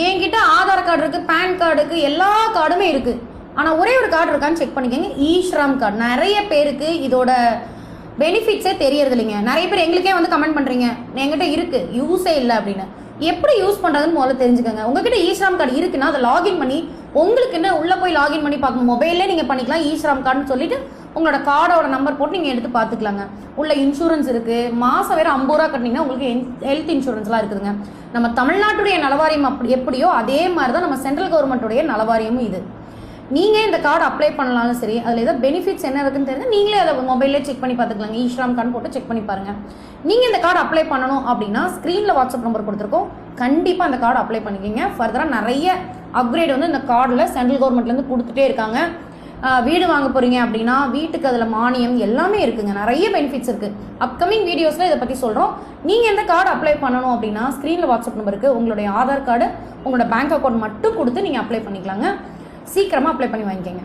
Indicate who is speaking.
Speaker 1: என்கிட்ட ஆதார் கார்டு இருக்குது, pan card இருக்குது, எல்லா கார்டுமே இருக்குது. ஆனால் ஒரே ஒரு கார்டு இருக்கான்னு செக் பண்ணிக்கோங்க, ஈஸ்ராம் கார்டு. நிறைய பேருக்கு இதோட பெனிஃபிட்ஸே தெரியறது இல்லைங்க. நிறைய பேர் எங்களுக்கே வந்து கமெண்ட் பண்ணுறீங்க, என்கிட்ட இருக்குது யூஸே இல்லை அப்படின்னு. எப்படி யூஸ் பண்ணுறதுன்னு முதல்ல தெரிஞ்சுக்கோங்க. உங்ககிட்ட ஈஸ்ராம் கார்டு இருக்குன்னா அதை லாகின் பண்ணி உங்களுக்கு என்ன உள்ளே போய் லாகின் பண்ணி பார்க்கணும். மொபைல்லே நீங்கள் பண்ணிக்கலாம். ஈஸ்ராம் கார்டுன்னு சொல்லிட்டு உங்களோட கார்டோட நம்பர் போட்டு நீங்கள் எடுத்து பார்த்துக்கலாங்க. உள்ள இன்சூரன்ஸ் இருக்குது. மாதம் வேறு 50 ரூபா கட்டினீங்கன்னா உங்களுக்கு ஹெல்த் இன்சூரன்ஸ்லாம் இருக்குதுங்க. நம்ம தமிழ்நாட்டுடைய நலவாரியம் எப்படியோ அதே மாதிரி தான் நம்ம சென்ட்ரல் கவர்மெண்ட்டுடைய நலவாரியமும் இது. நீங்கள் இந்த கார்டு அப்ளை பண்ணலாலும் சரி, அதில் ஏதாவது பெனிஃபிட்ஸ் என்ன இருக்குன்னு தெரிஞ்சு நீங்களே அதை மொபைல்லே செக் பண்ணி பார்த்துக்கலாங்க. ஈஸ்ராம் கார்டு போட்டு செக் பண்ணி பாருங்கள். நீங்கள் இந்த கார்டு அப்ளை பண்ணணும் அப்படின்னா ஸ்க்ரீனில் வாட்ஸ்அப் நம்பர் கொடுத்துருக்கோம். கண்டிப்பாக அந்த கார்டு அப்ளை பண்ணிக்கிங்க. ஃபர்தராக நிறைய அப்கிரேட் வந்து இந்த கார்டில் சென்ட்ரல் கவர்மெண்ட்லேருந்து கொடுத்துட்டே இருக்காங்க. வீடு வாங்க போகிறீங்க அப்படின்னா வீட்டுக்கு அதில் மானியம் எல்லாமே இருக்குங்க. நிறைய பெனிஃபிட்ஸ் இருக்குது. அப்கமிங் வீடியோஸில் இதை பற்றி சொல்கிறோம். நீங்கள் எந்த கார்டு அப்ளை பண்ணணும் அப்படின்னா ஸ்க்ரீனில் வாட்ஸ்அப் நம்பருக்கு உங்களுடைய ஆதார் கார்டு, உங்களோட பேங்க் அக்கௌண்ட் மட்டும் கொடுத்து நீங்கள் அப்ளை பண்ணிக்கலாங்க. சீக்கிரமாக அப்ளை பண்ணி வாங்கிக்கோங்க.